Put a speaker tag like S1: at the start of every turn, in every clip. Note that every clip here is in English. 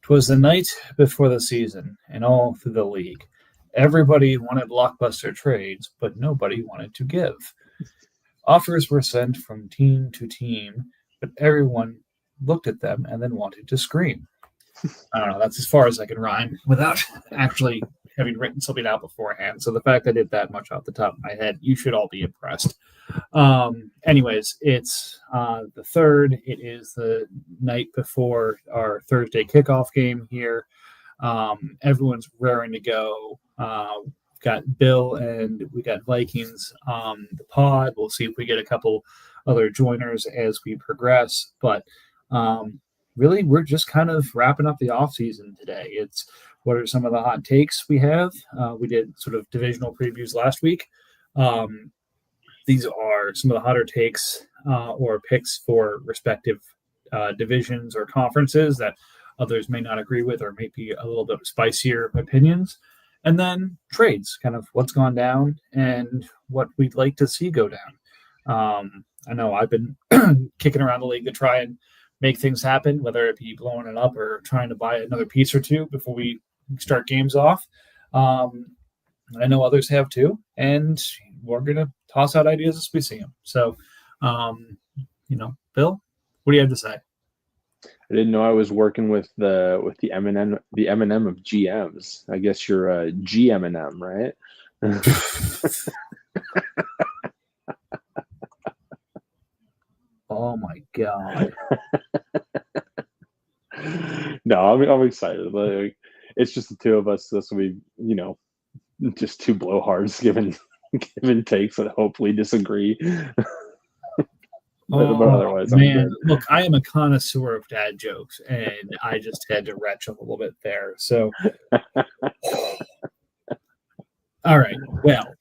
S1: 'Twas the night before the season, and all through the league. Everybody wanted blockbuster trades, but nobody wanted to give. Offers were sent from team to team, but everyone looked at them and then wanted to scream. I don't know. That's as far as I can rhyme without actually having written something out beforehand. So the fact I did that much off the top of my head, you should all be impressed. Anyways, it's the third. It is the night before our Thursday kickoff game here. Everyone's raring to go. We've got Bill and we got Vikings on the pod. We'll see if we get a couple other joiners as we progress. But really, we're just kind of wrapping up the off season today. It's what are some of the hot takes we have? We did sort of divisional previews last week. These are some of the hotter takes or picks for respective divisions or conferences that others may not agree with or may be a little bit spicier opinions. And then trades, kind of what's gone down and what we'd like to see go down. I know I've been kicking around the league to try and make things happen, whether it be blowing it up or trying to buy another piece or two before we start games off. I know others have too, and we're going to toss out ideas as we see them. So, Bill, what do you have to say?
S2: I didn't know I was working with the M&M of GMs. I guess you're a GM&M, right?
S1: Oh my god!
S2: No, I'm excited. Like, it's just the two of us. This will be, just two blowhards given takes that hopefully disagree.
S1: But otherwise, man, look, I am a connoisseur of dad jokes, and I just had to retch a little bit there. So, all right, well,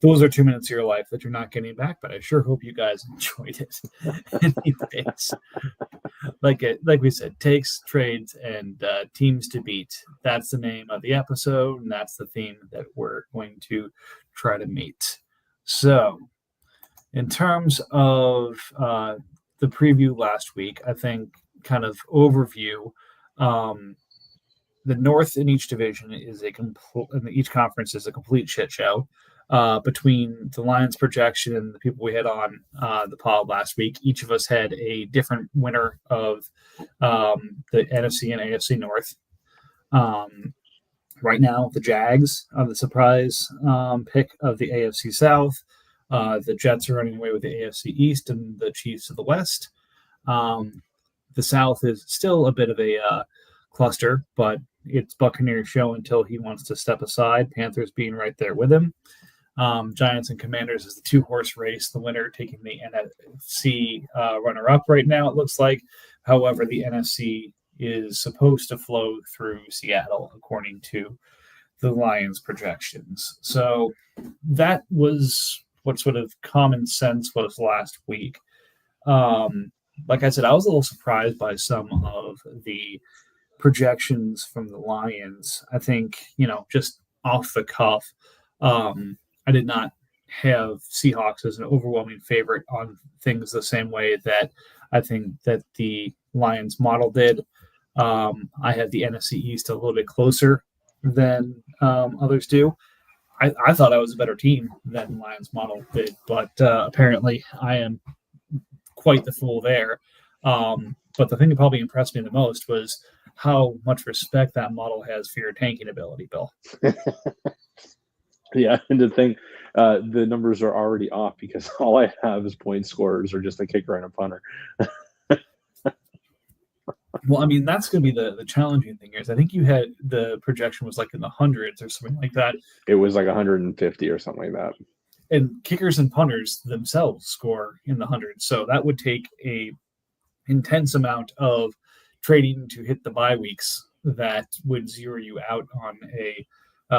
S1: those are 2 minutes of your life that you're not getting back, but I sure hope you guys enjoyed it. Anyways, like we said, takes, trades, and teams to beat. That's the name of the episode, and that's the theme that we're going to try to meet. So, in terms of the preview last week, I think kind of overview, the North in each division is each conference is a complete shit show. Between the Lions projection and the people we had on the pod last week, each of us had a different winner of the NFC and AFC North. Right now, the Jags are the surprise pick of the AFC South. The Jets are running away with the AFC East and the Chiefs of the West. The South is still a bit of a cluster, but it's Buccaneers' show until he wants to step aside. Panthers being right there with him. Giants and Commanders is the two-horse race, the winner taking the NFC runner-up right now, it looks like. However, the NFC is supposed to flow through Seattle, according to the Lions' projections. So that was what sort of common sense was last week. Like I said, I was a little surprised by some of the projections from the Lions. I think, just off the cuff, I did not have Seahawks as an overwhelming favorite on things the same way that I think that the Lions model did. I had the NFC East a little bit closer than others do. I thought I was a better team than Lions model did, but apparently I am quite the fool there. But the thing that probably impressed me the most was how much respect that model has for your tanking ability, Bill.
S2: Yeah, and the thing, the numbers are already off because all I have is point scorers or just a kicker and a punter.
S1: Well, I mean, that's going to be the challenging thing is I think you had the projection was like in the hundreds or something like that.
S2: It was like 150 or something like that.
S1: And kickers and punters themselves score in the hundreds. So that would take a intense amount of trading to hit the bye weeks that would zero you out on a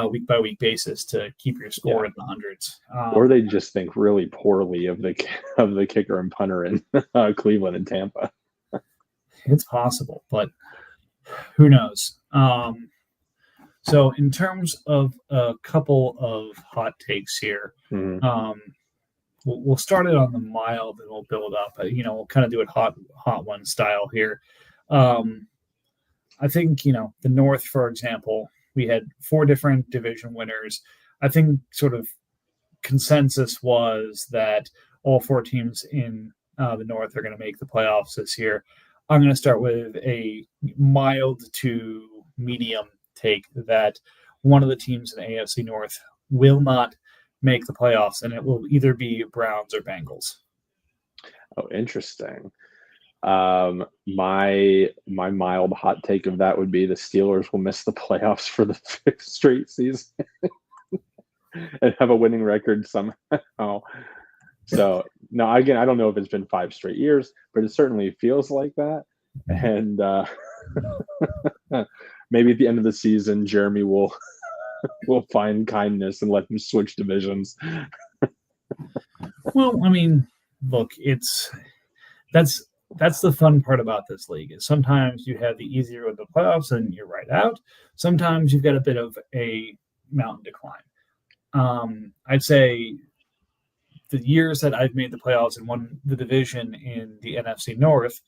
S1: week-by-week basis to keep your score in the hundreds.
S2: Or they just think really poorly of the kicker and punter in Cleveland and Tampa.
S1: It's possible, but who knows? So in terms of a couple of hot takes here, we'll start it on the mild and we'll build up. We'll kind of do it hot one style here. I think, the North, for example, we had 4 different division winners. I think sort of consensus was that all 4 teams in the North are going to make the playoffs this year. I'm going to start with a mild to medium take that one of the teams in the AFC North will not make the playoffs, and it will either be Browns or Bengals.
S2: Oh, interesting. My mild hot take of that would be the Steelers will miss the playoffs for the 5th straight season and have a winning record somehow. So no, again, I don't know if it's been 5 straight years, but it certainly feels like that. And maybe at the end of the season, Jeremy will find kindness and let them switch divisions.
S1: Well, I mean, look, that's the fun part about this league is sometimes you have the easier with the playoffs and you're right out. Sometimes you've got a bit of a mountain to climb. I'd say the years that I've made the playoffs and won the division in the NFC North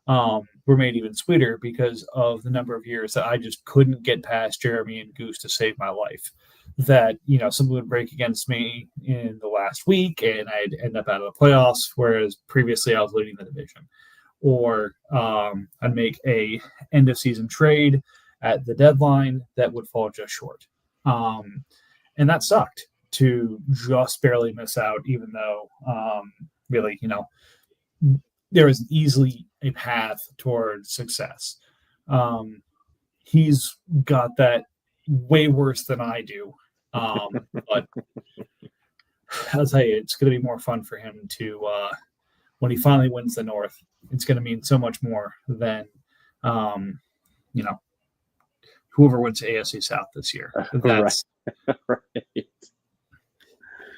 S1: were made even sweeter because of the number of years that I just couldn't get past Jeremy and Goose to save my life. That, something would break against me in the last week and I'd end up out of the playoffs, whereas previously I was leading the division. Or I'd make a end of season trade at the deadline that would fall just short. And that sucked to just barely miss out, even though really, there is easily a path toward success. He's got that way worse than I do. But I'll tell you, it's going to be more fun for him to, when he finally wins the North, it's going to mean so much more than, whoever wins AFC South this year. That's
S2: right.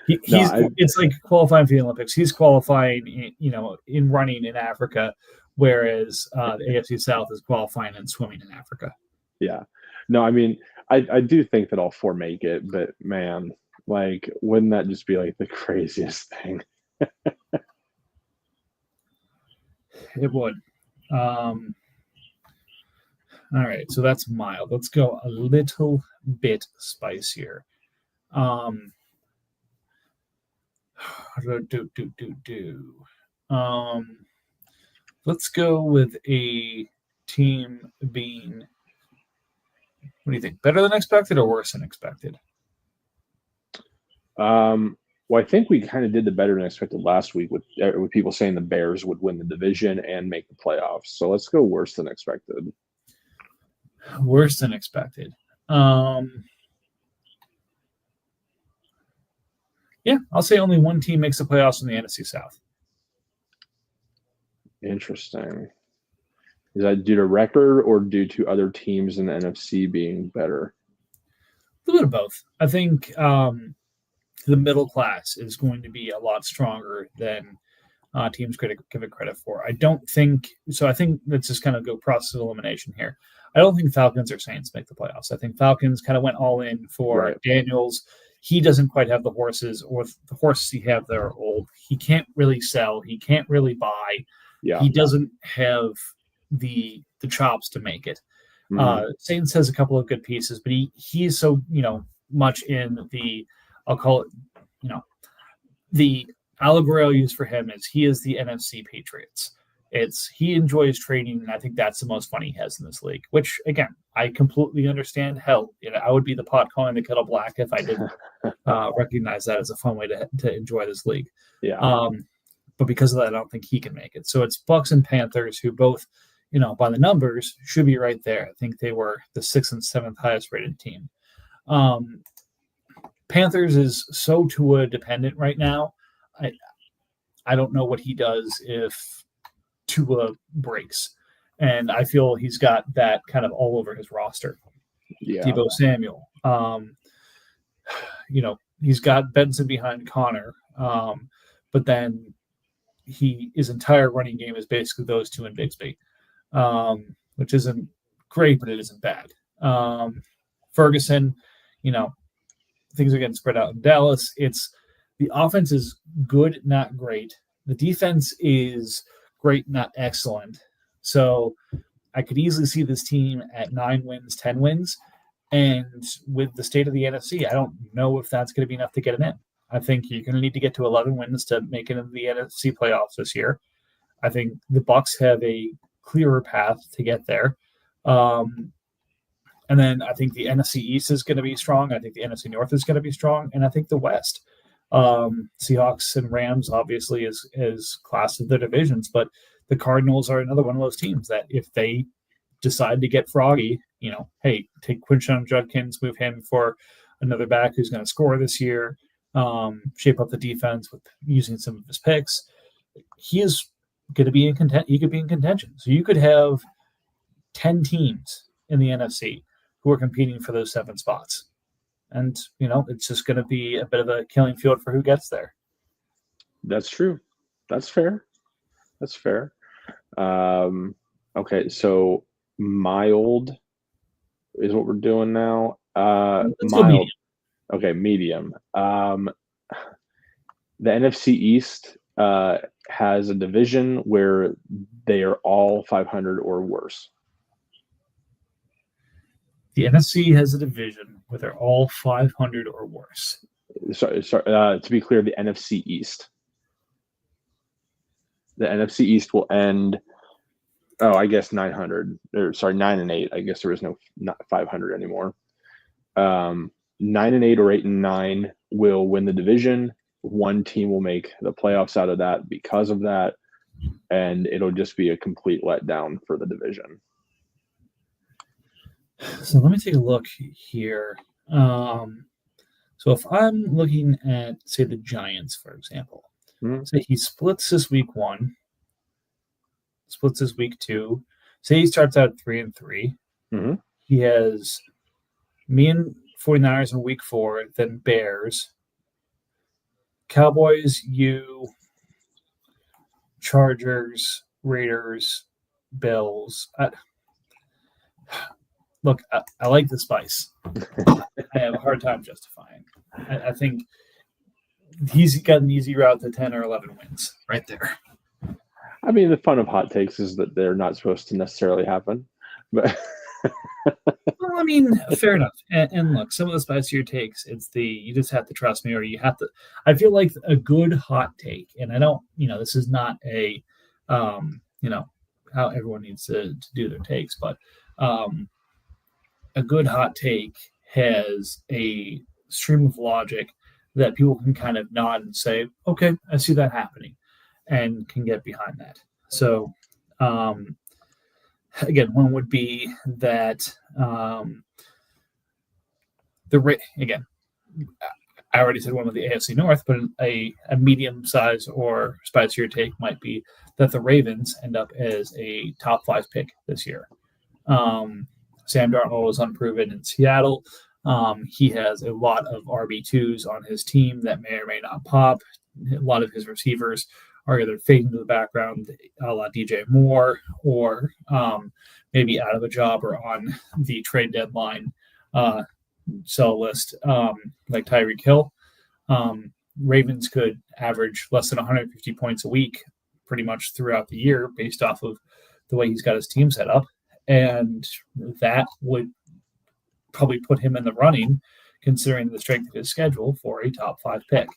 S1: It's like qualifying for the Olympics. He's qualifying, in running in Africa, whereas the AFC South is qualifying in swimming in Africa.
S2: Yeah. No, I mean, I do think that all 4 make it, but man, like, wouldn't that just be like the craziest thing?
S1: It would. All right, so that's mild. Let's go a little bit spicier. Let's go with a team being, what do you think, better than expected or worse than expected?
S2: Well, I think we kind of did the better than expected last week with people saying the Bears would win the division and make the playoffs. So let's go worse than expected.
S1: Worse than expected. Yeah, I'll say only one team makes the playoffs in the NFC South.
S2: Interesting. Is that due to record or due to other teams in the NFC being better?
S1: A little bit of both. I think the middle class is going to be a lot stronger than teams give it credit for. I don't think so. I think let's just kind of go process of elimination here. I don't think Falcons or Saints make the playoffs. I think Falcons kind of went all in for Daniels. He doesn't quite have the horses, or the horses he have that are old. He can't really sell. He can't really buy.
S2: Yeah.
S1: He doesn't have the chops to make it.
S2: Mm-hmm.
S1: Saints has a couple of good pieces, but he's so much in the, I'll call it, the allegory I'll use for him is he is the NFC Patriots. He enjoys trading, and I think that's the most fun he has in this league, which, again, I completely understand. Hell, I would be the pot calling the kettle black if I didn't recognize that as a fun way to enjoy this league.
S2: Yeah.
S1: But because of that, I don't think he can make it. So it's Bucks and Panthers, who both, by the numbers, should be right there. I think they were the 6th and 7th highest rated team. Panthers is so Tua dependent right now. I don't know what he does if Tua breaks, and I feel he's got that kind of all over his roster.
S2: Yeah.
S1: Deebo Samuel, he's got Benson behind Connor, but then his entire running game is basically those two and Bigsby, which isn't great, but it isn't bad. Ferguson, things are getting spread out in Dallas. The offense is good, not great. The defense is great, not excellent. So I could easily see this team at 9 wins, 10 wins. And with the state of the NFC, I don't know if that's going to be enough to get them in. I think you're going to need to get to 11 wins to make it into the NFC playoffs this year. I think the Bucs have a clearer path to get there. And then I think the NFC East is going to be strong. I think the NFC North is going to be strong. And I think the West, Seahawks and Rams, obviously, is class of their divisions. But the Cardinals are another one of those teams that if they decide to get froggy, hey, take Quinshon Judkins, move him for another back who's going to score this year, shape up the defense with using some of his picks. He is going to be in contention. He could be in contention. So you could have 10 teams in the NFC who are competing for those 7 spots. And, it's just going to be a bit of a killing field for who gets there.
S2: That's true. That's fair. Okay, so mild is what we're doing now. Mild. Medium. Okay, medium. The NFC East has a division where they are all 500 or worse.
S1: The NFC has a division where they're all 500 or worse.
S2: Sorry. To be clear, the NFC East. The NFC East will end. Oh, I guess 900. 9-8. I guess there is not 500 anymore. 9-8 or 8-9 will win the division. One team will make the playoffs out of that because of that, and it'll just be a complete letdown for the division.
S1: So let me take a look here. So if I'm looking at, say, the Giants, for example, say he splits this week 1, splits this week 2. Say he starts out 3-3.
S2: Mm-hmm.
S1: He has me and 49ers in week 4, then Bears, Cowboys, Chargers, Raiders, Bills. Look, I like the spice. I have a hard time justifying. I think he's got an easy route to 10 or 11 wins right there.
S2: I mean, the fun of hot takes is that they're not supposed to necessarily happen. But
S1: well, I mean, fair enough. And look, some of the spicier takes, it's you just have to trust me, or you have to. I feel like a good hot take, and I don't, this is not a, how everyone needs to do their takes, but a good hot take has a stream of logic that people can kind of nod and say, okay, I see that happening, and can get behind that. So, again, one would be that again, I already said one with the AFC North, but a medium size or spicier take might be that the Ravens end up as a top 5 pick this year. Sam Darnold is unproven in Seattle. He has a lot of RB2s on his team that may or may not pop. A lot of his receivers are either fading to the background, a la DJ Moore, or maybe out of a job or on the trade deadline sell list, like Tyreek Hill. Ravens could average less than 150 points a week pretty much throughout the year based off of the way he's got his team set up. And that would probably put him in the running, considering the strength of his schedule, for a top 5 pick.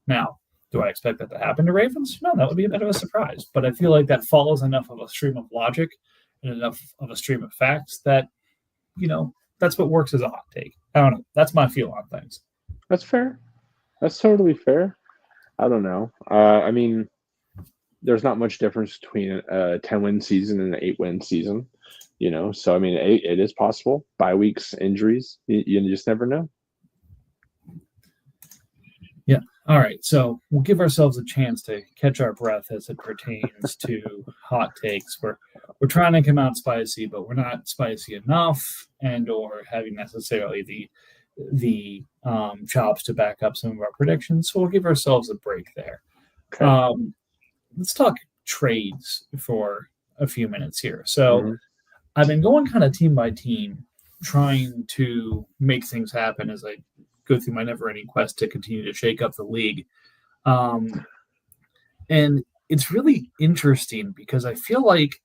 S1: Now, do I expect that to happen to Ravens? No, that would be a bit of a surprise. But I feel like that follows enough of a stream of logic and enough of a stream of facts that, that's what works as a hot take. I don't know. That's my feel on things.
S2: That's fair. That's totally fair. I don't know. I mean, there's not much difference between a 10-win season and an 8-win season. So I mean, it is possible. Bye weeks, injuries, you just never know.
S1: Yeah. All right. So we'll give ourselves a chance to catch our breath as it pertains to hot takes. We're trying to come out spicy, but we're not spicy enough, and or having necessarily the chops to back up some of our predictions. So we'll give ourselves a break there. Okay. Let's talk trades for a few minutes here. So I've been going kind of team by team, trying to make things happen as I go through my never-ending quest to continue to shake up the league. And it's really interesting because I feel like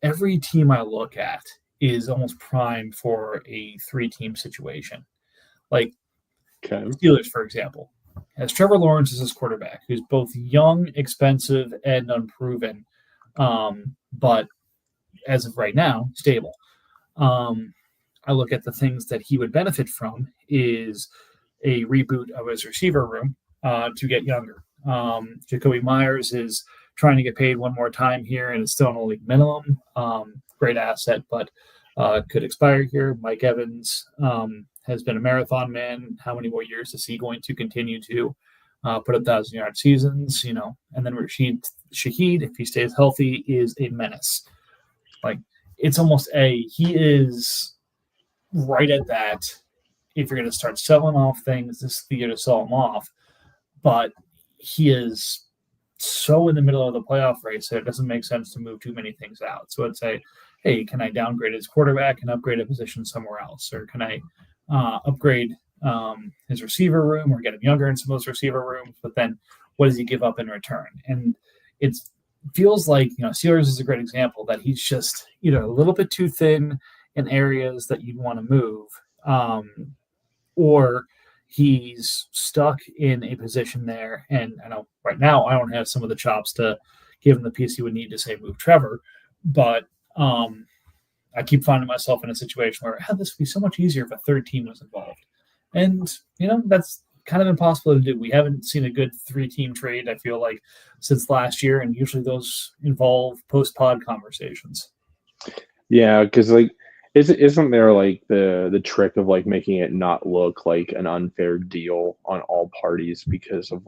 S1: every team I look at is almost primed for a 3-team situation. Like
S2: Okay.
S1: Steelers, for example, has Trevor Lawrence as his quarterback, who's both young, expensive, and unproven, but as of right now, stable. Um, I look at the things that he would benefit from is a reboot of his receiver room to get younger. Jacoby Myers is trying to get paid one more time here, and it's still on a league minimum. Great asset, but could expire here. Mike Evans has been a marathon man. How many more years is he going to continue to put up 1,000-yard seasons? And then Rashid Shaheed, if he stays healthy, is a menace. Like it's almost he is right at that. If you're going to start selling off things, this is the year to sell them off. But he is so in the middle of the playoff race that it doesn't make sense to move too many things out. So I'd say, hey, can I downgrade his quarterback and upgrade a position somewhere else? Or can I upgrade his receiver room or get him younger in some of those receiver rooms? But then what does he give up in return? And it feels like, Steelers is a great example that he's just either a little bit too thin in areas that you'd want to move, or he's stuck in a position there. And I know right now I don't have some of the chops to give him the piece he would need to say move Trevor, but I keep finding myself in a situation where this would be so much easier if a third team was involved. And, that's kind of impossible to do. We haven't seen a good 3-team trade, I feel like, since last year, and usually those involve post-pod conversations.
S2: Yeah, because isn't there the trick of making it not look like an unfair deal on all parties because of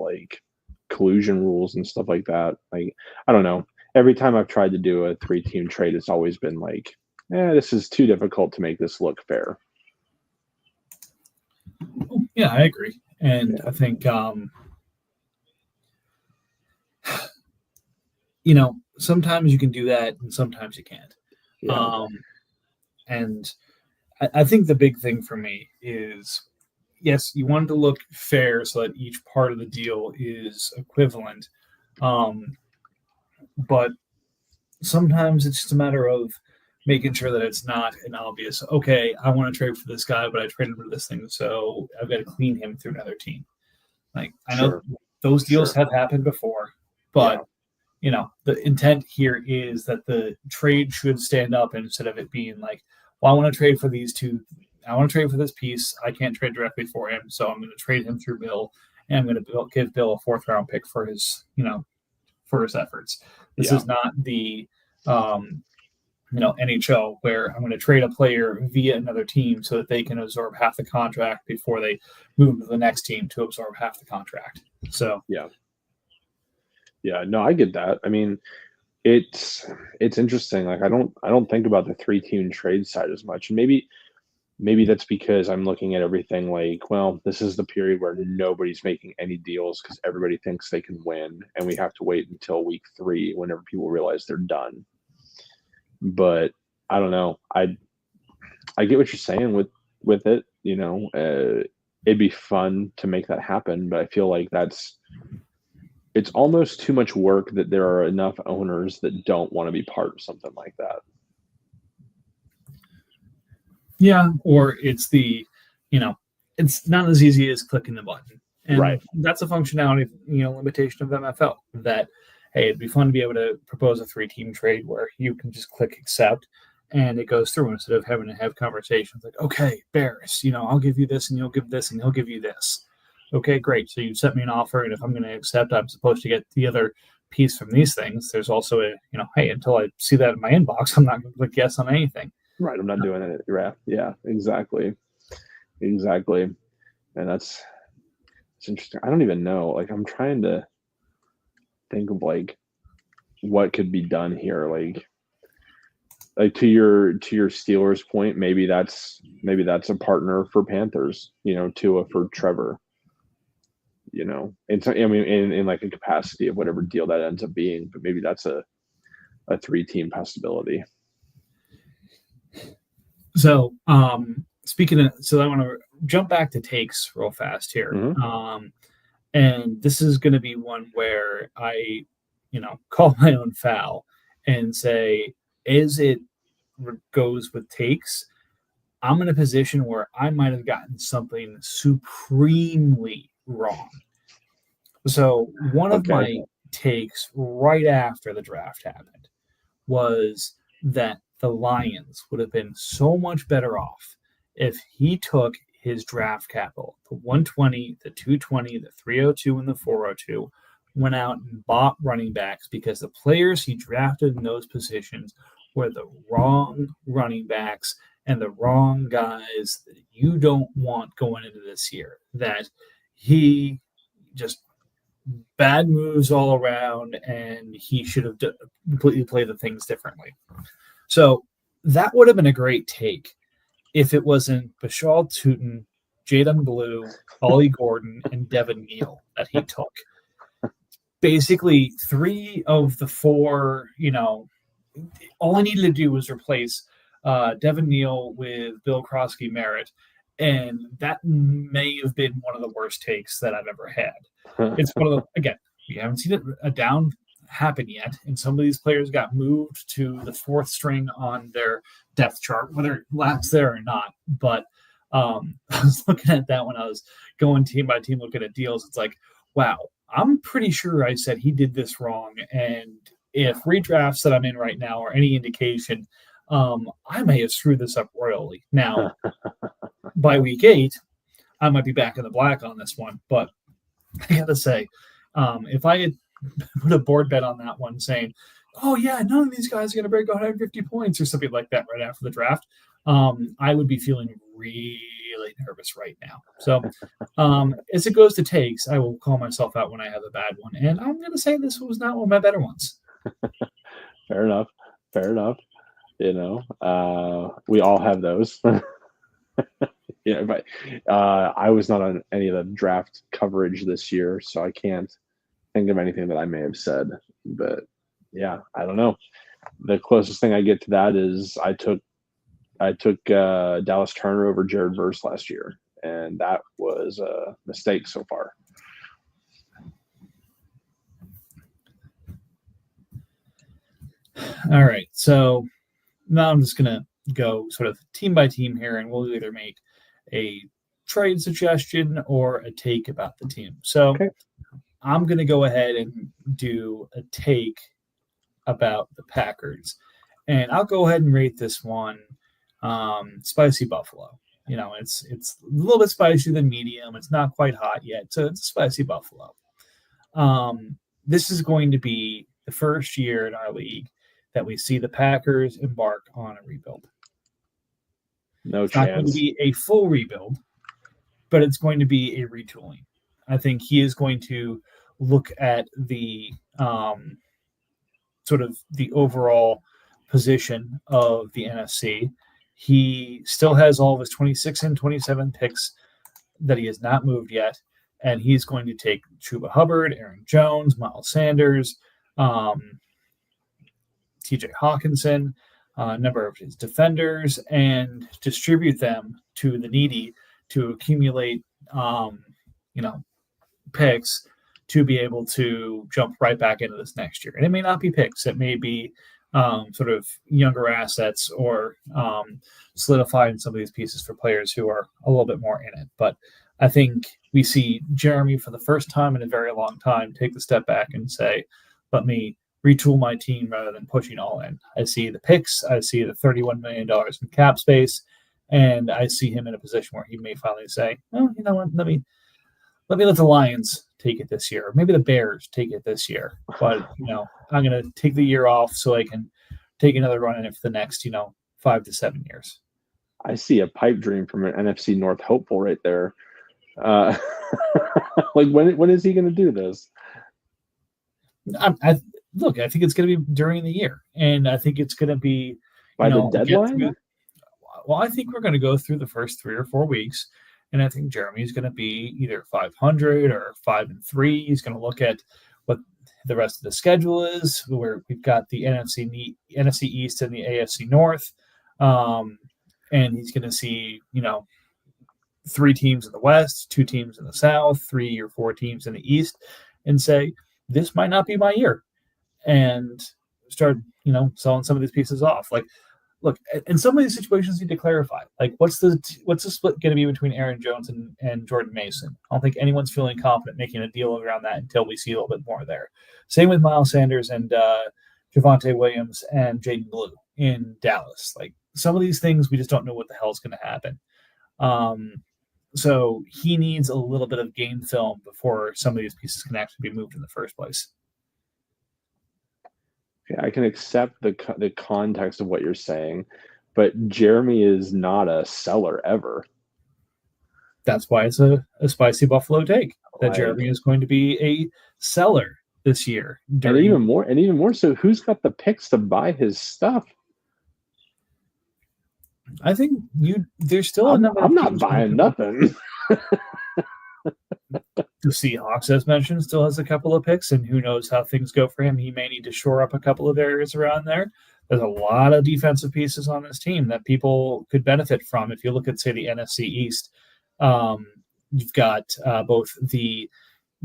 S2: collusion rules and stuff like that? I don't know. Every time I've tried to do a 3-team trade, it's always been this is too difficult to make this look fair.
S1: Yeah, I agree. And I think, sometimes you can do that and sometimes you can't.
S2: Yeah.
S1: And I think the big thing for me is, yes, you want it to look fair so that each part of the deal is equivalent. But sometimes it's just a matter of making sure that it's not an obvious, okay, I want to trade for this guy, but I traded for this thing, so I've got to clean him through another team. I know those deals have happened before, but the intent here is that the trade should stand up instead of it being well, I want to trade for these two. I want to trade for this piece. I can't trade directly for him, so I'm going to trade him through Bill, and I'm going to give Bill a 4th-round pick for his, for his efforts. This is not the, NHL where I'm going to trade a player via another team so that they can absorb half the contract before they move to the next team to absorb half the contract. So
S2: yeah, no, I get that. I mean, it's interesting. I don't think about the 3-team trade side as much, and maybe that's because I'm looking at everything well, this is the period where nobody's making any deals because everybody thinks they can win, and we have to wait until week 3 whenever people realize they're done. But I don't know. I get what you're saying with it. It'd be fun to make that happen, but I feel like it's almost too much work that there are enough owners that don't want to be part of something like that.
S1: Yeah, or it's it's not as easy as clicking the button. And that's a functionality, limitation of MFL that, hey, it'd be fun to be able to propose a 3-team trade where you can just click accept and it goes through instead of having to have conversations okay, Barris, I'll give you this and you'll give this and he'll give you this. Okay, great. So you sent me an offer, and if I'm going to accept, I'm supposed to get the other piece from these things. There's also hey, until I see that in my inbox, I'm not going to click yes on anything.
S2: Right. I'm not doing it. Yeah, exactly. And it's interesting. I don't even know. I'm trying to think of what could be done here. To your Steelers point, maybe that's a partner for Panthers, Tua for Trevor. And so, I mean, in a capacity of whatever deal that ends up being, but maybe that's a 3-team possibility.
S1: So, speaking of, I want to jump back to Taeks real fast here.
S2: Mm-hmm.
S1: And this is going to be one where I, call my own foul and say, as it goes with takes, I'm in a position where I might have gotten something supremely wrong. So one of
S2: Okay.
S1: my takes right after the draft happened was that the Lions would have been so much better off if he took his draft capital, the 120, the 220, the 302, and the 402, went out and bought running backs because the players he drafted in those positions were the wrong running backs and the wrong guys that you don't want going into this year. That he just bad moves all around, and he should have completely played the things differently. So that would have been a great take if it wasn't Bashal Tutin, Jaden Blue, Ollie Gordon, and Devin Neal that he took. Basically, three of the four, all I needed to do was replace Devin Neal with Bill Krosky Merritt, and that may have been one of the worst takes that I've ever had. It's one of the, again, we haven't seen a down happen yet, and some of these players got moved to the fourth string on their depth chart, whether it lasts there or not. But I was looking at that when I was going team by team looking at deals. It's like, wow, I'm pretty sure I said he did this wrong, and if redrafts that I'm in right now are any indication, I may have screwed this up royally. Now, by week 8, I might be back in the black on this one, but I gotta say, if I had put a board bet on that one saying, oh yeah, none of these guys are going to break 150 points or something like that right after the draft, I would be feeling really nervous right now. So as it goes to takes, I will call myself out when I have a bad one. And I'm going to say this was not one of my better ones.
S2: Fair enough. We all have those. But I was not on any of the draft coverage this year, so I can't think of anything that I may have said. But yeah, I don't know. The closest thing I get to that is I took Dallas Turner over Jared Verse last year, and that was a mistake so far.
S1: All right, so now I'm just gonna go sort of team by team here, and we'll either make a trade suggestion or a take about the team. So
S2: Okay.
S1: I'm going to go ahead and do a take about the Packers. And I'll go ahead and rate this one spicy buffalo. It's a little bit spicier than medium. It's not quite hot yet, so it's a spicy buffalo. This is going to be the first year in our league that we see the Packers embark on a rebuild.
S2: It's
S1: not going to be a full rebuild, but it's going to be a retooling. I think he is going to look at the sort of the overall position of the NFC. He still has all of his 26 and 27 picks that he has not moved yet, and he's going to take Chuba Hubbard, Aaron Jones, Miles Sanders, TJ Hawkinson, a number of his defenders, and distribute them to the needy to accumulate, picks to be able to jump right back into this next year. And it may not be picks; it may be sort of younger assets or solidifying some of these pieces for players who are a little bit more in it. But I think we see Jeremy for the first time in a very long time take the step back and say, "Let me retool my team rather than pushing all in." I see the picks, I see the $31 million in cap space, and I see him in a position where he may finally say, "Oh, you know what? Let me let the Lions take it this year. Maybe the Bears take it this year. But I'm going to take the year off so I can take another run in it for the next 5 to 7 years."
S2: I see a pipe dream from an NFC North hopeful right there. Like when is he going to do this?
S1: Look, I think it's going to be during the year, and I think it's going to be
S2: by the deadline.
S1: I think we're going to go through the first 3 or 4 weeks, and I think Jeremy's going to be either 500 or 5-3. He's going to look at what the rest of the schedule is, where we've got the NFC East and the AFC North, and he's going to see 3 teams in the West, 2 teams in the South, 3 or 4 teams in the East, and say, this might not be my year. And start, selling some of these pieces off. Like, look, in some of these situations, you need to clarify. Like, what's the split going to be between Aaron Jones and Jordan Mason? I don't think anyone's feeling confident making a deal around that until we see a little bit more there. Same with Miles Sanders and Javonte Williams and Jaden Blue in Dallas. Like, some of these things, we just don't know what the hell is going to happen. So he needs a little bit of game film before some of these pieces can actually be moved in the first place.
S2: Yeah, I can accept the context of what you're saying, but Jeremy is not a seller ever.
S1: That's why it's a spicy Buffalo take that Jeremy is going to be a seller this year.
S2: And even more so, who's got the picks to buy his stuff?
S1: I think there's still
S2: I'm not buying nothing.
S1: The Seahawks, as mentioned, still has a couple of picks, and who knows how things go for him. He may need to shore up a couple of areas around there. There's a lot of defensive pieces on this team that people could benefit from. If you look at, say, the NFC East, you've got both the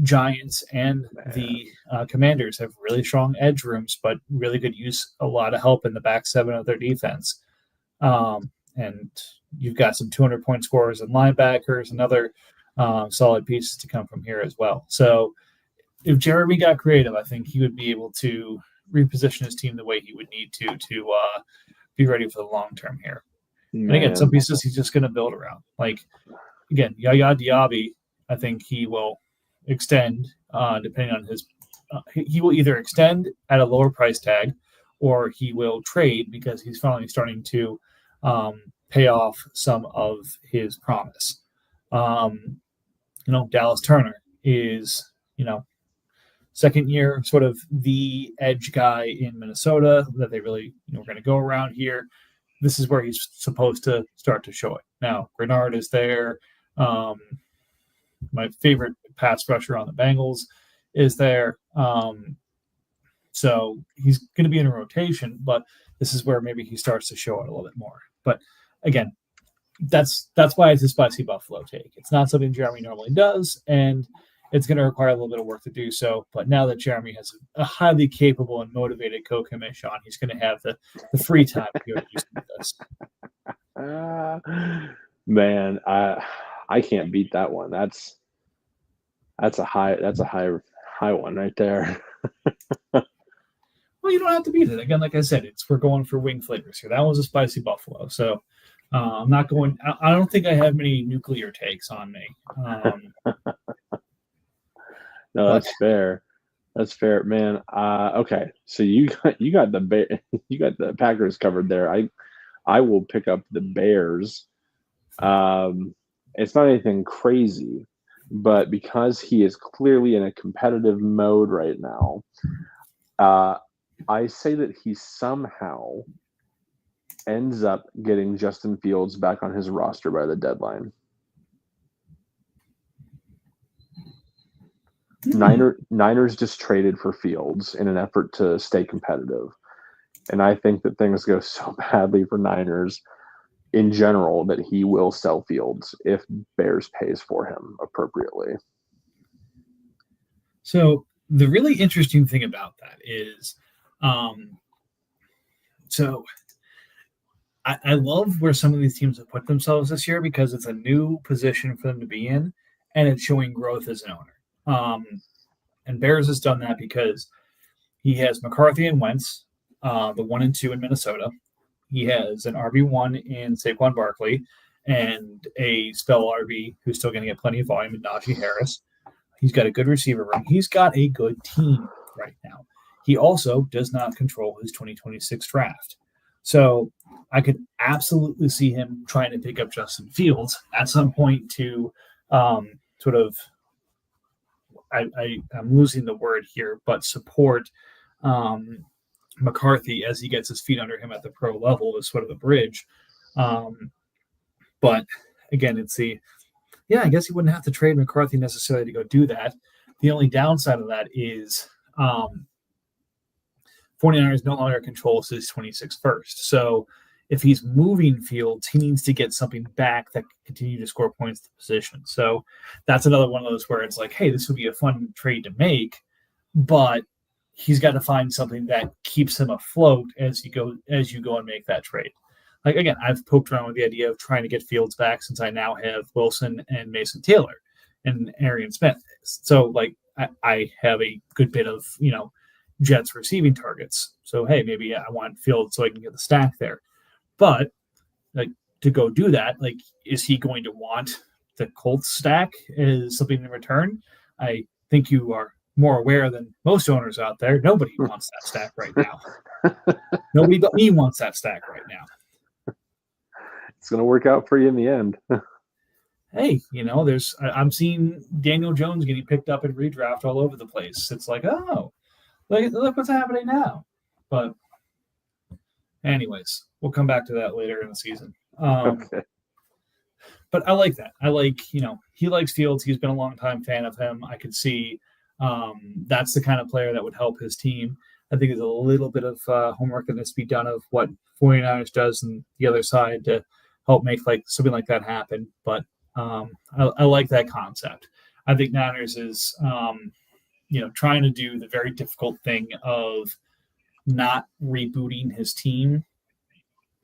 S1: Giants and the Commanders have really strong edge rooms, but really could use a lot of help in the back seven of their defense. And you've got some 200-point scorers and linebackers and other solid pieces to come from here as well. So if Jeremy got creative, I think he would be able to reposition his team the way he would need to be ready for the long term here. Man. And again, some pieces he's just going to build around. Like, again, Yaya Diaby, I think he will extend depending on his he will either extend at a lower price tag or he will trade because he's finally starting to pay off some of his promise. Dallas Turner is, second year sort of the edge guy in Minnesota that they really we're going to go around here. This is where he's supposed to start to show it. Now, Grenard is there. My favorite pass rusher on the Bengals is there. So he's going to be in a rotation, but this is where maybe he starts to show it a little bit more. But again, that's why it's a spicy Buffalo take. It's not something Jeremy normally does, and it's going to require a little bit of work to do so. But now that Jeremy has a highly capable and motivated co-commission, he's going to have the free time to go do this.
S2: Man, I can't beat that one. That's a high one right there.
S1: Well, you don't have to beat it. Again, like I said, we're going for wing flavors here. That was a spicy Buffalo, so I'm not going. I don't think I have many nuclear takes on me.
S2: No, that's fair. That's fair, man. Okay, so you got the Packers covered there. I will pick up the Bears. It's not anything crazy, but because he is clearly in a competitive mode right now, I say that he somehow ends up getting Justin Fields back on his roster by the deadline. Niners just traded for Fields in an effort to stay competitive. And I think that things go so badly for Niners in general that he will sell Fields if Bears pays for him appropriately.
S1: So the really interesting thing about that is, so I love where some of these teams have put themselves this year because it's a new position for them to be in, and it's showing growth as an owner. And Bears has done that because he has McCarthy and Wentz, the 1 and 2 in Minnesota. He has an RB1 in Saquon Barkley and a spell RB who's still going to get plenty of volume in Najee Harris. He's got a good receiver room. He's got a good team right now. He also does not control his 2026 draft. So I could absolutely see him trying to pick up Justin Fields at some point to sort of, I'm losing the word here, but support McCarthy as he gets his feet under him at the pro level as sort of a bridge. But again, I guess he wouldn't have to trade McCarthy necessarily to go do that. The only downside of that is 49ers no longer controls his 26 first. So if he's moving Fields, he needs to get something back that can continue to score points to position. So that's another one of those where it's like, hey, this would be a fun trade to make, but he's got to find something that keeps him afloat as you go and make that trade. Like again, I've poked around with the idea of trying to get Fields back since I now have Wilson and Mason Taylor and Arian Smith. So like I have a good bit of Jets receiving targets. So hey, maybe I want Fields so I can get the stack there. But like to go do that, like is he going to want the Colts stack as something in return? I think you are more aware than most owners out there. Nobody wants that stack right now. Nobody but me wants that stack right now.
S2: It's going to work out for you in the end.
S1: Hey, I'm seeing Daniel Jones getting picked up in redraft all over the place. It's like, oh, look what's happening now. But anyways, we'll come back to that later in the season.
S2: Okay.
S1: But I like that. I like, he likes Fields. He's been a long time fan of him. I could see that's the kind of player that would help his team. I think there's a little bit of homework that needs to be done of what 49ers does and the other side to help make like something like that happen. But I like that concept. I think Niners is, trying to do the very difficult thing of not rebooting his team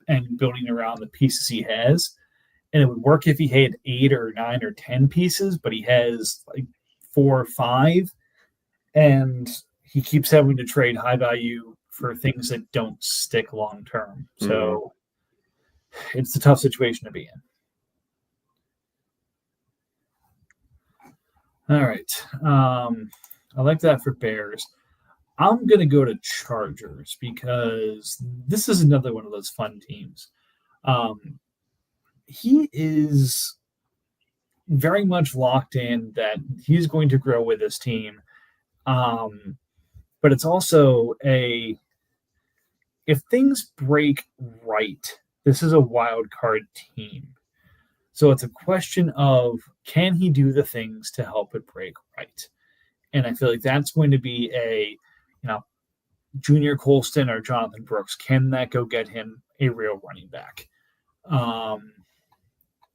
S1: and building around the pieces he has. And it would work if he had 8 or 9 or 10 pieces, but he has like 4 or 5. And he keeps having to trade high value for things that don't stick long term. So it's a tough situation to be in. All right. I like that for Bears. I'm going to go to Chargers because this is another one of those fun teams. He is very much locked in that he's going to grow with this team. But it's also if things break right, this is a wild card team. So it's a question of, can he do the things to help it break right? And I feel like that's going to be Junior Colston or Jonathan Brooks. Can that go get him a real running back?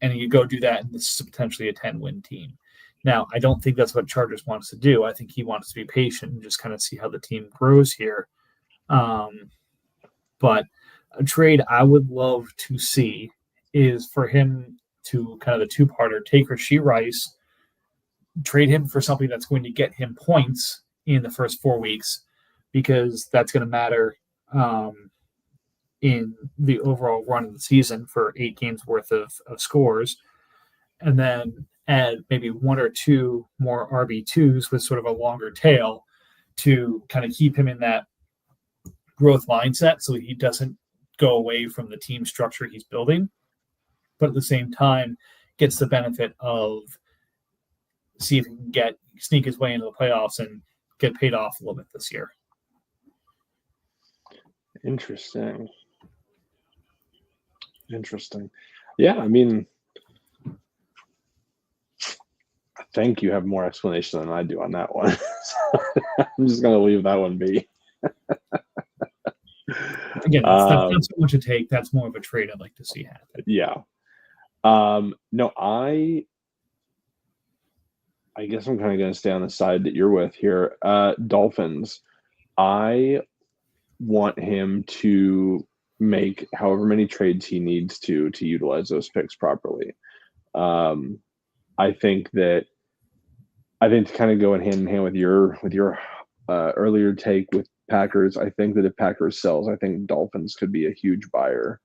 S1: And you go do that, and this is potentially a 10-win team. Now, I don't think that's what Chargers wants to do. I think he wants to be patient and just kind of see how the team grows here. But a trade I would love to see is for him to kind of the two-parter, take Rashee Rice, trade him for something that's going to get him points in the first 4 weeks, because that's going to matter in the overall run of the season for 8 games worth of scores. And then add maybe 1 or 2 more RB2s with sort of a longer tail to kind of keep him in that growth mindset so he doesn't go away from the team structure he's building, but at the same time gets the benefit of see if he can sneak his way into the playoffs and get paid off a little bit this year.
S2: Interesting. Yeah, I mean, I think you have more explanation than I do on that one. So I'm just going to leave that one be.
S1: Again, that's not so much a take. That's more of a trade I'd like to see happen.
S2: Yeah. No, I guess I'm kind of going to stay on the side that you're with here. Dolphins. I want him to make however many trades he needs to utilize those picks properly. I think to kind of go hand in hand with your earlier take with Packers, I think that if Packers sells, I think Dolphins could be a huge buyer.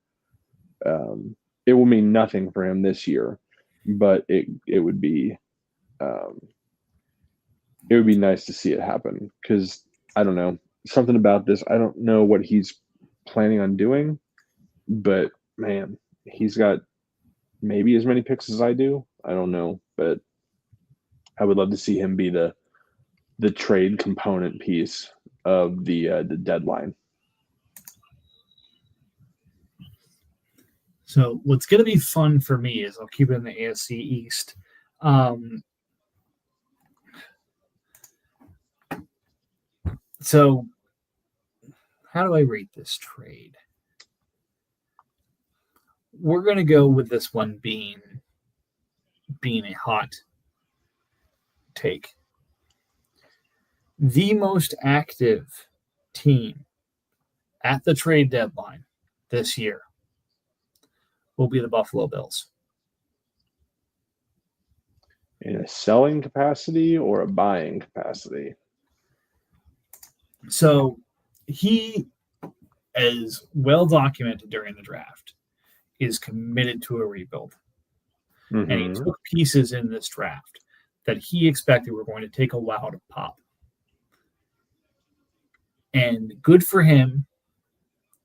S2: It will mean nothing for him this year, but it would be nice to see it happen, because I don't know, something about this. I don't know what he's planning on doing, but man, he's got maybe as many picks as I do. I don't know, but I would love to see him be the trade component piece of the deadline.
S1: So what's going to be fun for me is I'll keep it in the AFC East. So how do I rate this trade? We're going to go with this one being a hot take. The most active team at the trade deadline this year will be the Buffalo Bills.
S2: In a selling capacity or a buying capacity?
S1: So he, as well documented during the draft, is committed to a rebuild. And he
S2: Mm-hmm.
S1: took pieces in this draft that he expected were going to take a while to pop. And good for him.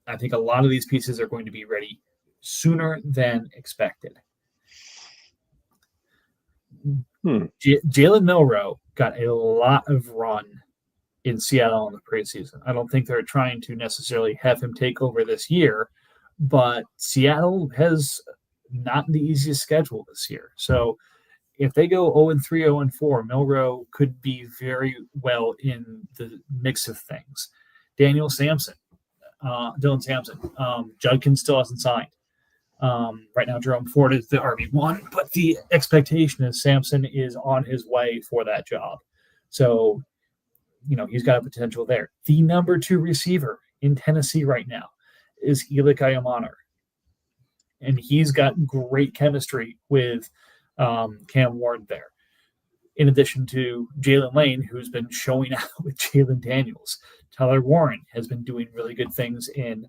S1: I think a lot of these pieces are going to be ready sooner than expected. Jalen Milroe got a lot of run in Seattle in the preseason. I don't think they're trying to necessarily have him take over this year, but Seattle has not the easiest schedule this year. So if they go 0-3, 0-4, Milroe could be very well in the mix of things. Dylan Sampson, Judkins still hasn't signed. Right now, Jerome Ford is the RB1, but the expectation is Sampson is on his way for that job. So, he's got a potential there. The number 2 receiver in Tennessee right now is Elik Ayamaner. And he's got great chemistry with Cam Ward there. In addition to Jalen Lane, who's been showing out with Jalen Daniels. Tyler Warren has been doing really good things in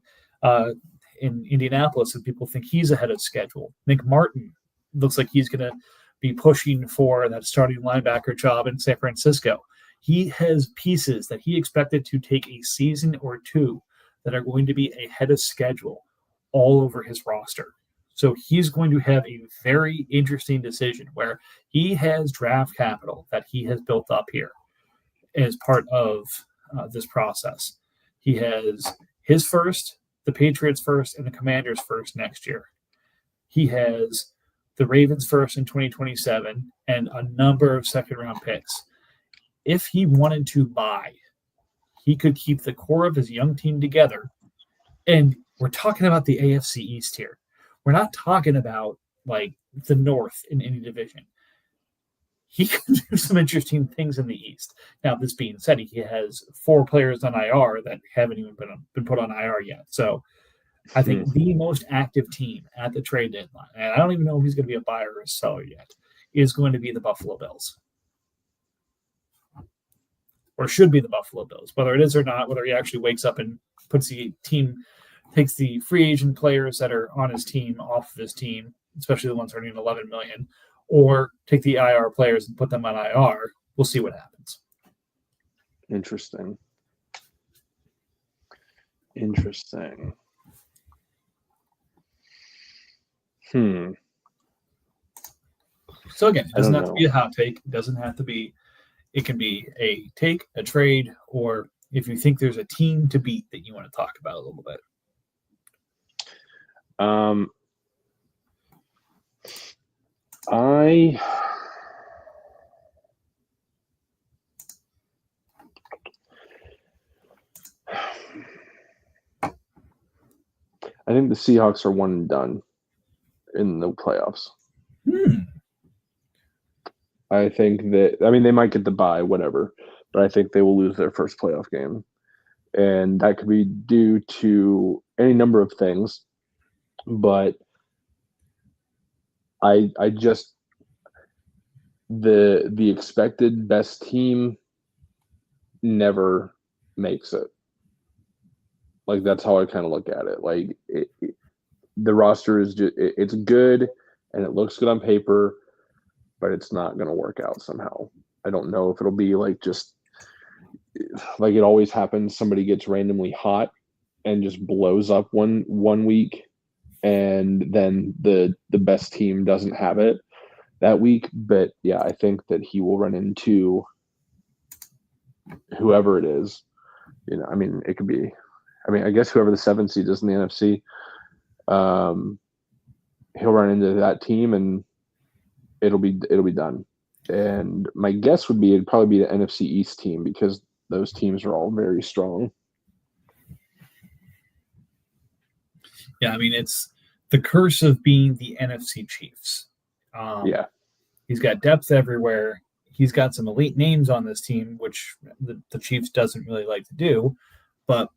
S1: Indianapolis, and people think he's ahead of schedule. Nick Martin looks like he's going to be pushing for that starting linebacker job in San Francisco. He has pieces that he expected to take a season or two that are going to be ahead of schedule all over his roster. So he's going to have a very interesting decision where he has draft capital that he has built up here as part of this process. He has his first, the Patriots first, and the Commanders first next year. He has the Ravens first in 2027 and a number of second-round picks. If he wanted to buy, he could keep the core of his young team together. And we're talking about the AFC East here. We're not talking about like the North in any division. He can do some interesting things in the East. Now, this being said, he has 4 players on IR that haven't even been put on IR yet. So I think the most active team at the trade deadline, and I don't even know if he's going to be a buyer or a seller yet, is going to be the Buffalo Bills. Or should be the Buffalo Bills. Whether it is or not, whether he actually wakes up and puts the team, takes the free agent players that are on his team off of his team, especially the ones earning $11 million, or take the IR players and put them on IR. We'll see what happens.
S2: Interesting.
S1: So again, it doesn't have to be a hot take. It doesn't have to be. It can be a take, a trade, or if you think there's a team to beat that you want to talk about a little bit.
S2: I think the Seahawks are one and done in the playoffs. I think that, they might get the bye, whatever, but I think they will lose their first playoff game. And that could be due to any number of things. But I just, the expected best team never makes it. Like, that's how I kind of look at it. Like, the roster is just, it's good and it looks good on paper, but it's not going to work out somehow. I don't know if it'll be just like it always happens. Somebody gets randomly hot and just blows up one week, and then the best team doesn't have it that week. But yeah, I think that he will run into whoever it is. It could be, I guess whoever the 7th seed is in the NFC, he'll run into that team and it'll be done. And my guess would be it'd probably be the NFC East team because those teams are all very strong.
S1: Yeah, it's the curse of being the NFC Chiefs.
S2: Yeah.
S1: He's got depth everywhere. he's got some elite names on this team, which the Chiefs doesn't really like to do. But,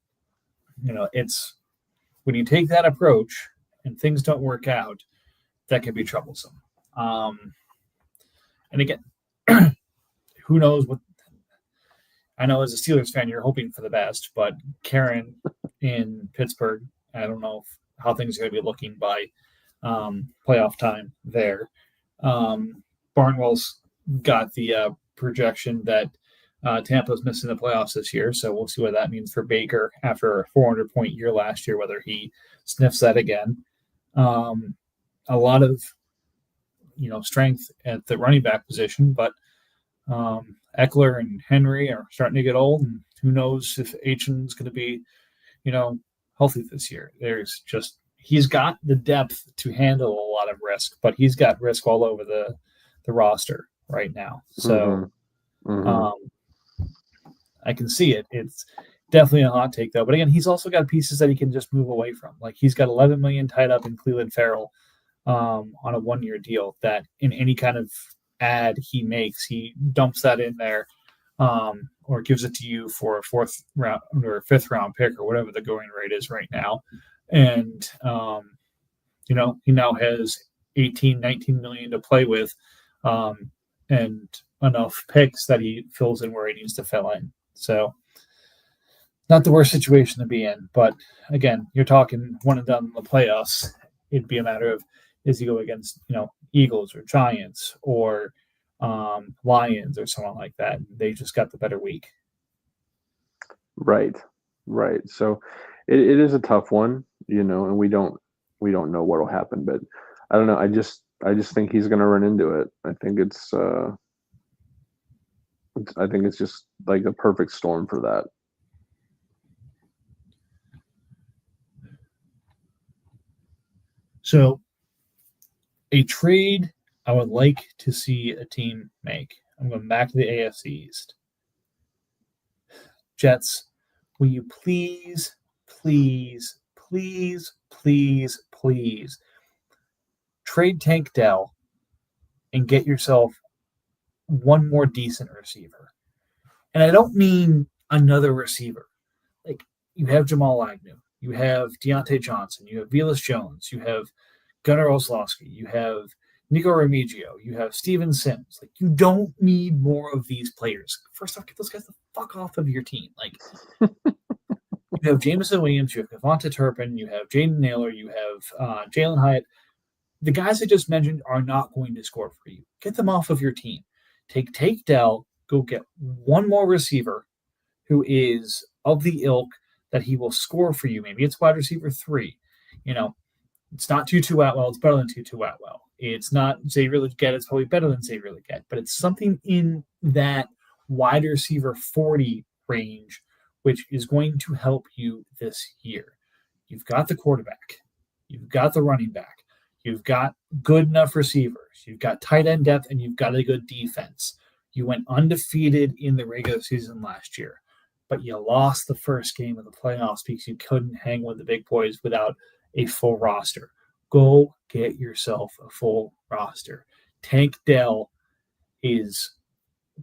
S1: it's when you take that approach and things don't work out, that can be troublesome. And again, who knows what. I know as a Steelers fan, you're hoping for the best, but Karen in Pittsburgh, I don't know how things are going to be looking by playoff time there. Barnwell's got the projection that Tampa's missing the playoffs this year, so we'll see what that means for Baker after a 400-point year last year, whether he sniffs that again. A lot of strength at the running back position, but Eckler and Henry are starting to get old, and who knows if Achen's going to be, healthy this year. He's got the depth to handle a lot of risk, but he's got risk all over the roster right now. So I can see it. It's definitely a hot take, though. But again, he's also got pieces that he can just move away from. Like he's got $11 million tied up in Cleveland Farrell on a 1-year deal that in any kind of ad he makes, he dumps that in there or gives it to you for a 4th round or a 5th round pick or whatever the going rate is right now. And, he now has 18, 19 million to play with and enough picks that he fills in where he needs to fill in. So not the worst situation to be in. But again, you're talking one and done in the playoffs. It'd be a matter of, is he go against, Eagles or Giants or Lions or someone like that? They just got the better week.
S2: Right. So it is a tough one, and we don't know what will happen, but I don't know. I just think he's going to run into it. I think it's just like a perfect storm for that.
S1: So a trade I would like to see a team make. I'm going back to the AFC East. Jets, will you please trade Tank Dell and get yourself one more decent receiver? And I don't mean another receiver. Like, you have Jamal Agnew, you have Deontay Johnson, you have Velus Jones, you have Gunnar Olszewski, you have Nico Remigio, you have Steven Sims. Like, you don't need more of these players. First off, get those guys the fuck off of your team. Like, you have Jameson Williams, you have Devonta Turpin, you have Jaden Naylor, you have Jalen Hyatt. The guys I just mentioned are not going to score for you. Get them off of your team. Take Dell, go get one more receiver who is of the ilk that he will score for you. Maybe it's wide receiver 3. It's not Tutu Atwell. It's better than Tutu Atwell. It's not Xavier Legette. It's probably better than Xavier Legette. But it's something in that wide receiver 40 range, which is going to help you this year. You've got the quarterback. You've got the running back. You've got good enough receivers. You've got tight end depth, and you've got a good defense. You went undefeated in the regular season last year, but you lost the first game of the playoffs because you couldn't hang with the big boys without a full roster. Go get yourself a full roster. Tank Dell is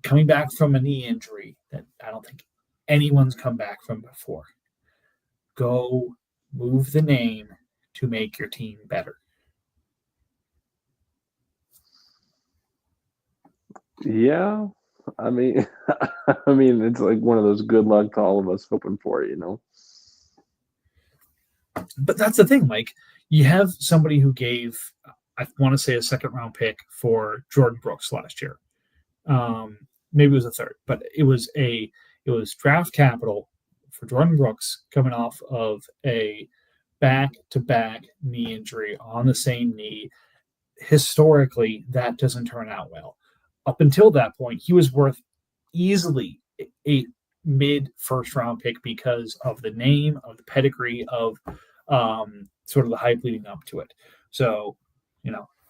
S1: coming back from a knee injury that I don't think anyone's come back from before. Go move the name to make your team better.
S2: Yeah, I mean, it's like one of those good luck to all of us hoping for,
S1: But that's the thing, Mike. You have somebody who gave, I want to say, a 2nd round pick for Jordan Brooks last year. Maybe it was a 3rd, but it was draft capital for Jordan Brooks coming off of a back-to-back knee injury on the same knee. Historically, that doesn't turn out well. Up until that point, he was worth easily a mid-first round pick because of the name, of the pedigree, of sort of the hype leading up to it. So,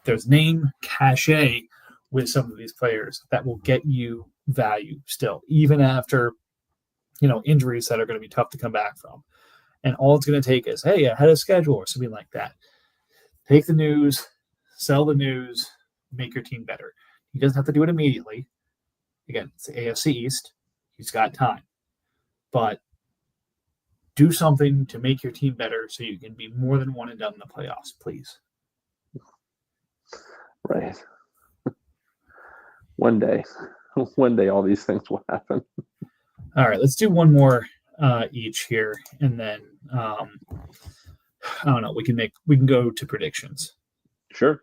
S1: there's name cachet with some of these players that will get you value still, even after, injuries that are going to be tough to come back from. And all it's going to take is, hey, ahead of schedule or something like that. Take the news, sell the news, make your team better. He doesn't have to do it immediately, Again, it's the AFC East. He's got time. But do something to make your team better so you can be more than one and done in the playoffs, please.
S2: Right. One day all these things will happen.
S1: All right, let's do one more each here, and then I don't know. We can go to predictions.
S2: Sure.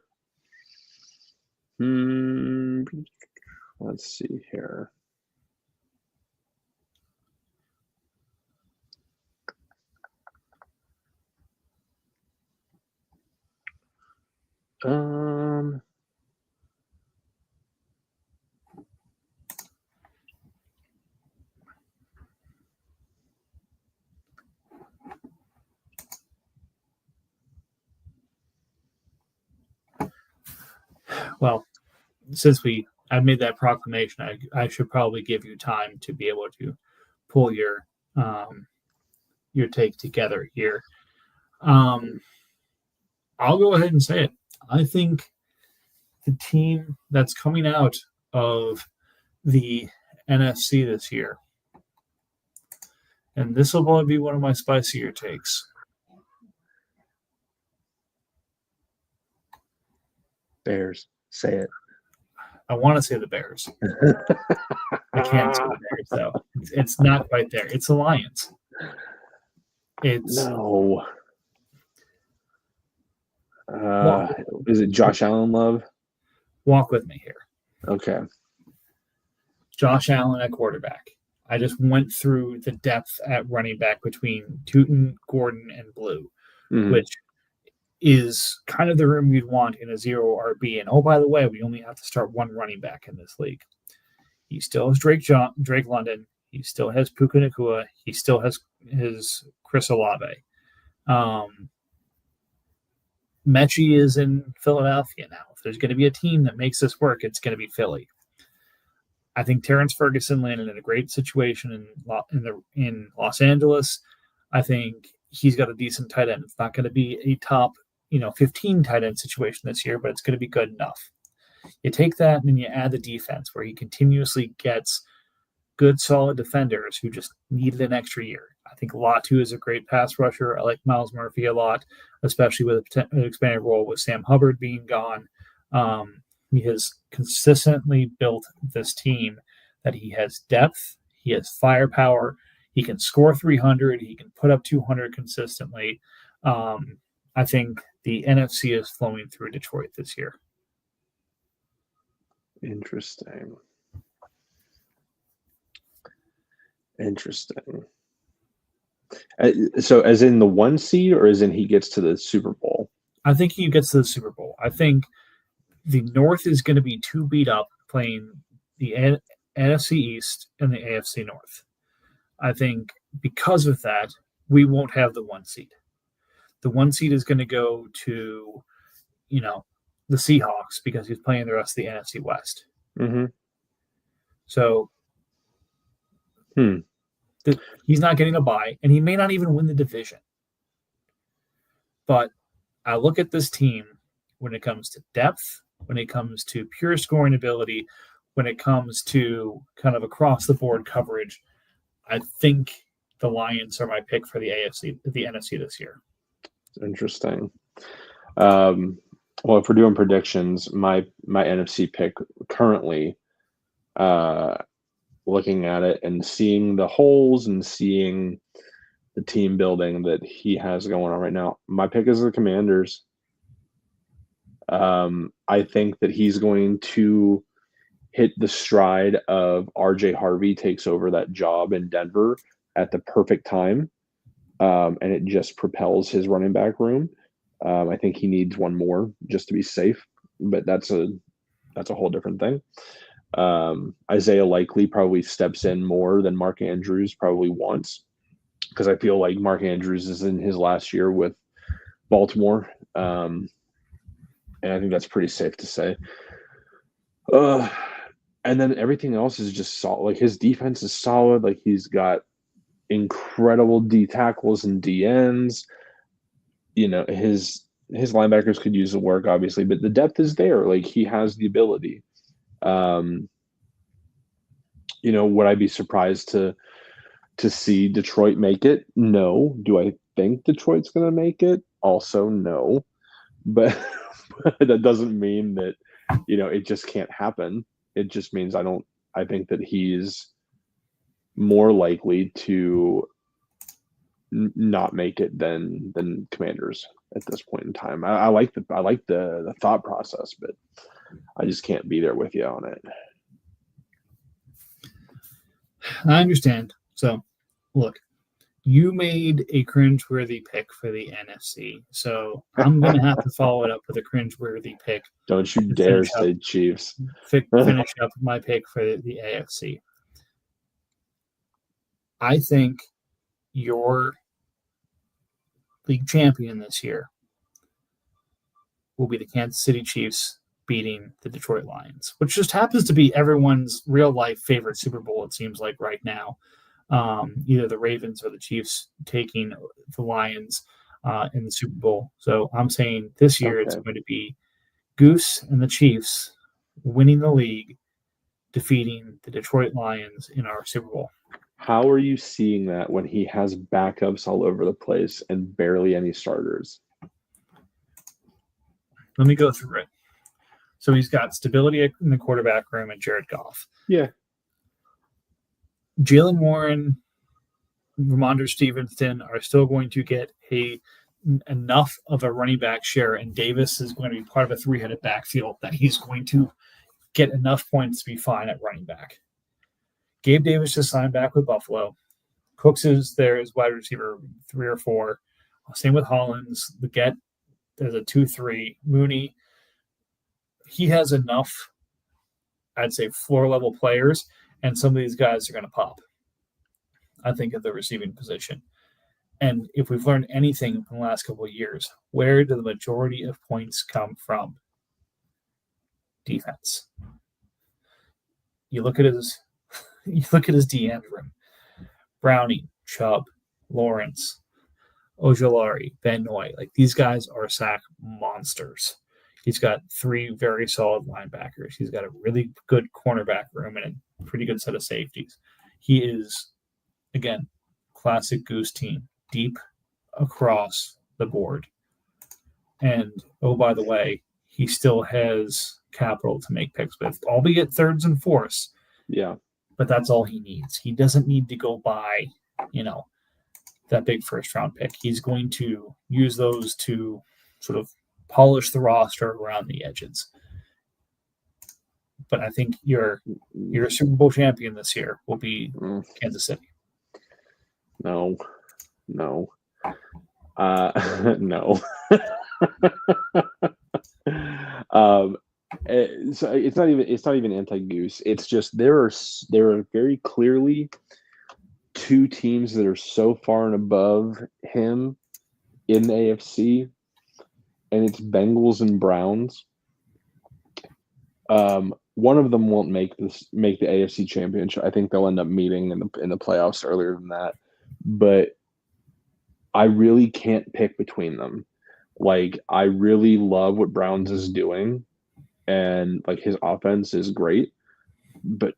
S2: Let's see here.
S1: Well, since I made that proclamation, I should probably give you time to be able to pull your take together here. I'll go ahead and say it. I think the team that's coming out of the NFC this year, and this will probably be one of my spicier takes.
S2: Bears. Say it.
S1: I want to say the Bears. I can't say the Bears, though. It's not quite there. It's the Lions.
S2: No. Is it Josh Allen love?
S1: Walk with me here.
S2: Okay.
S1: Josh Allen at quarterback. I just went through the depth at running back between Tootin, Gordon, and Blue, which is kind of the room you'd want in a zero RB. And oh, by the way, we only have to start one running back in this league. He still has Drake London. He still has Puka Nacua. He still has his Chris Olave. Mechie is in Philadelphia now. If there's going to be a team that makes this work, it's going to be Philly. I think Terrence Ferguson landed in a great situation in Los Angeles. I think he's got a decent tight end. It's not going to be a top 15 tight end situation this year, but it's going to be good enough. You take that and then you add the defense where he continuously gets good, solid defenders who just needed an extra year. I think Latu is a great pass rusher. I like Miles Murphy a lot, especially with an expanded role with Sam Hubbard being gone. He has consistently built this team that he has depth, he has firepower, he can score 300, he can put up 200 consistently. I think the NFC is flowing through Detroit this year.
S2: Interesting. So as in the 1 seed or as in he gets to the Super Bowl?
S1: I think he gets to the Super Bowl. I think the North is going to be too beat up playing the NFC East and the AFC North. I think because of that, we won't have the 1 seed. The 1 seed is going to go to, the Seahawks because he's playing the rest of the NFC West.
S2: Mm-hmm.
S1: So he's not getting a bye, and he may not even win the division. But I look at this team when it comes to depth, when it comes to pure scoring ability, when it comes to kind of across-the-board coverage, I think the Lions are my pick for the NFC this year.
S2: Interesting. Well, if we're doing predictions, my NFC pick currently, looking at it and seeing the holes and seeing the team building that he has going on right now, my pick is the Commanders. I think that he's going to hit the stride of RJ Harvey takes over that job in Denver at the perfect time. And it just propels his running back room. I think he needs one more just to be safe, but that's a whole different thing. Isaiah Likely probably steps in more than Mark Andrews probably wants, because I feel like Mark Andrews is in his last year with Baltimore. And I think that's pretty safe to say. And then everything else is just solid. Like his defense is solid. Like he's got incredible D tackles and D ends. His linebackers could use the work, obviously, but the depth is there. Like he has the ability. Would I be surprised to see Detroit make it? No. Do I think Detroit's going to make it? Also, no. But, but that doesn't mean that it just can't happen. It just means I think that he's more likely to not make it than Commanders at this point in time. I like the thought process, but I just can't be there with you on it.
S1: I understand. So, look, you made a cringeworthy pick for the NFC, so I'm going to have to follow it up with a cringeworthy pick.
S2: Don't you dare say Chiefs.
S1: Finish up my pick for the AFC. I think your league champion this year will be the Kansas City Chiefs beating the Detroit Lions, which just happens to be everyone's real life favorite Super Bowl, it seems like right now. Either the Ravens or the Chiefs taking the Lions in the Super Bowl. So I'm saying this year It's going to be Goose and the Chiefs winning the league, defeating the Detroit Lions in our Super Bowl.
S2: How are you seeing that when he has backups all over the place and barely any starters?
S1: Let me go through it. So he's got stability in the quarterback room and Jared Goff.
S2: Yeah.
S1: Jalen Warren, Ramondre Stevenson are still going to get enough of a running back share, and Davis is going to be part of a three-headed backfield that he's going to get enough points to be fine at running back. Gabe Davis just signed back with Buffalo. Cooks is there as wide receiver 3 or 4. Same with Hollins. Leggett, there's a 2-3. Mooney, he has enough, I'd say, floor-level players, and some of these guys are going to pop, I think, at the receiving position. And if we've learned anything from the last couple of years, where do the majority of points come from? Defense. You look at his D end room. Browning, Chubb, Lawrence, Ojolari, Van Noy. Like, these guys are sack monsters. He's got 3 very solid linebackers. He's got a really good cornerback room and a pretty good set of safeties. He is, again, classic Goose team, deep across the board. And, oh, by the way, he still has capital to make picks with, albeit thirds and fourths.
S2: Yeah.
S1: But that's all he needs. He doesn't need to go buy, that big first-round pick. He's going to use those to sort of polish the roster around the edges. But I think your Super Bowl champion this year will be Kansas City.
S2: No. No. So it's not even anti-Goose. It's just there are very clearly 2 teams that are so far and above him in the AFC, and it's Bengals and Browns. One of them won't make the AFC Championship. I think they'll end up meeting in the playoffs earlier than that. But I really can't pick between them. Like, I really love what Browns is doing, and like his offense is great. But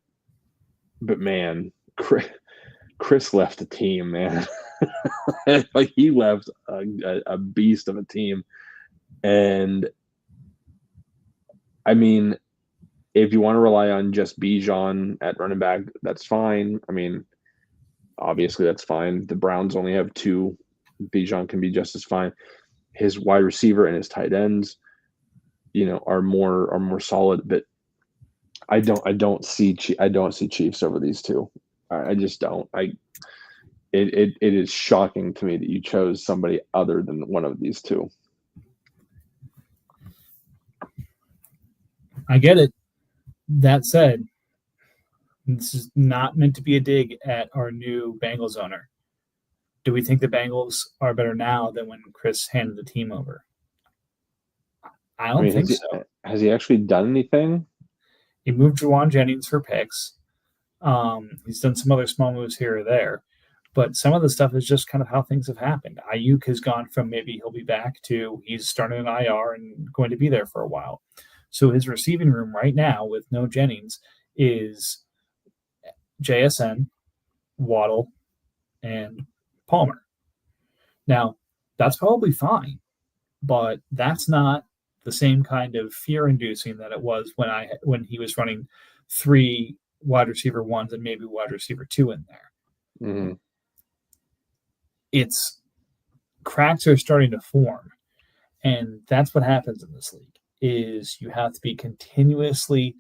S2: man, Chris left the team, man. Like, he left a beast of a team. And I mean, if you want to rely on just Bijan at running back, that's fine. I mean, obviously that's fine. The Browns only have 2. Bijan can be just as fine. His wide receiver and his tight ends, are more solid. But I don't see Chiefs over these 2. I just don't. It is shocking to me that you chose somebody other than one of these 2.
S1: I get it. That said, this is not meant to be a dig at our new Bengals owner. Do we think the Bengals are better now than when Chris handed the team over? I don't think so.
S2: Has he actually done anything?
S1: He moved Juwan Jennings for picks. He's done some other small moves here or there. But some of the stuff is just kind of how things have happened. Ayuk has gone from maybe he'll be back to he's starting an IR and going to be there for a while. So his receiving room right now with no Jennings is JSN, Waddle, and Palmer. Now, that's probably fine, but that's not the same kind of fear-inducing that it was when he was running 3 wide receiver ones and maybe wide receiver 2 in there.
S2: Mm-hmm.
S1: It's cracks are starting to form, and that's what happens in this league. Is you have to be continuously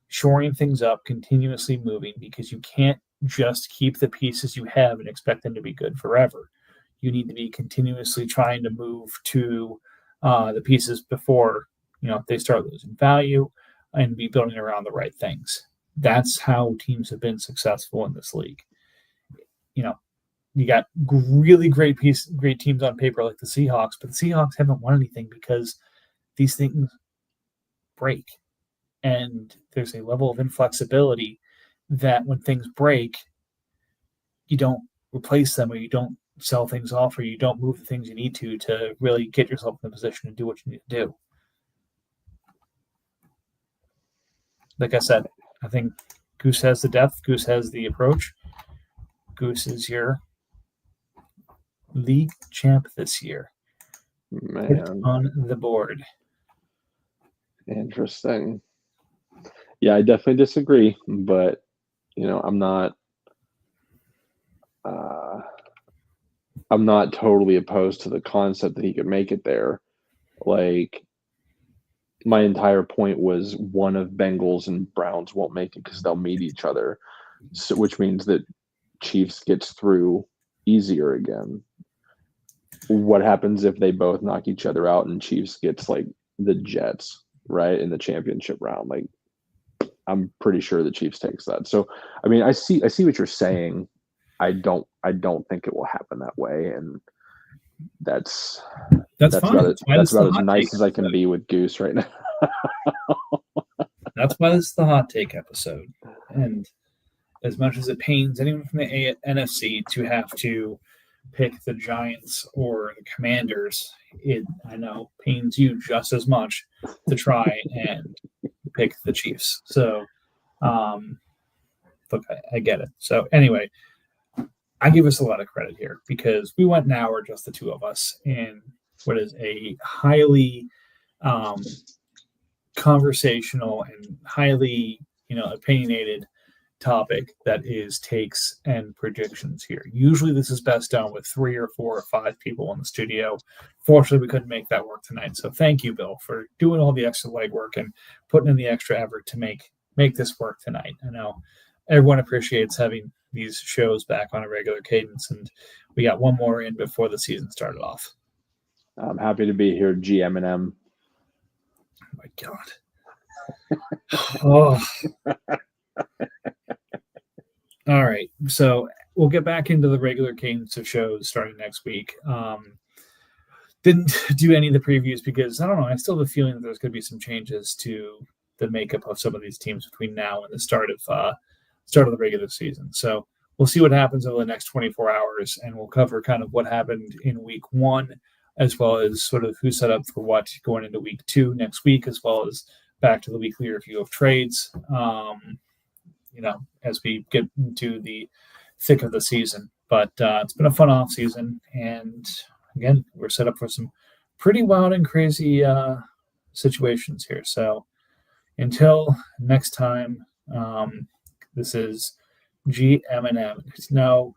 S1: shoring things up, continuously moving, because you can't just keep the pieces you have and expect them to be good forever. You need to be continuously trying to move to the pieces before they start losing value, and be building around the right things. That's how teams have been successful in this league. You got really great teams on paper like the Seahawks, but the Seahawks haven't won anything because these things break. And there's a level of inflexibility that when things break, you don't replace them, or you don't sell things off, or you don't move the things you need to really get yourself in a position to do what you need to do. Like I said, I think Goose has the depth. Goose has the approach. Goose is your league champ this year.
S2: Man.
S1: Put it on the board.
S2: Interesting. Yeah, I definitely disagree, but I'm not totally opposed to the concept that he could make it there. Like, my entire point was one of Bengals and Browns won't make it because they'll meet each other, so which means that Chiefs gets through easier again. What happens if they both knock each other out and Chiefs gets like the Jets, right, in the championship round? Like, I'm pretty sure the Chiefs takes that. So, I mean, I see what you're saying. I don't think it will happen that way, and that's
S1: fine.
S2: That's about as nice as I can be with Goose right now.
S1: That's why this is the hot take episode. And as much as it pains anyone from the NFC to have to pick the Giants or the Commanders, I know pains you just as much to try and pick the Chiefs. So, look, I get it. So anyway, I give us a lot of credit here because we went an hour, just the two of us, in what is a highly conversational and highly, opinionated topic that is takes and predictions here. Usually this is best done with 3 or 4 or 5 people in the studio. Fortunately, we couldn't make that work tonight. So thank you, Bill, for doing all the extra legwork and putting in the extra effort to make this work tonight. I know everyone appreciates having these shows back on a regular cadence, and we got one more in before the season started off.
S2: I'm happy to be here, GM&M.
S1: Oh my God. Oh. All right. So we'll get back into the regular cadence of shows starting next week. Didn't do any of the previews because, I don't know, I still have a feeling that there's going to be some changes to the makeup of some of these teams between now and the start of the regular season. So we'll see what happens over the next 24 hours, and we'll cover kind of what happened in week 1, as well as sort of who's set up for what going into week 2 next week, as well as back to the weekly review of trades, as we get into the thick of the season. But it's been a fun off season, and again, we're set up for some pretty wild and crazy situations here. So until next time, this is GM&M. No.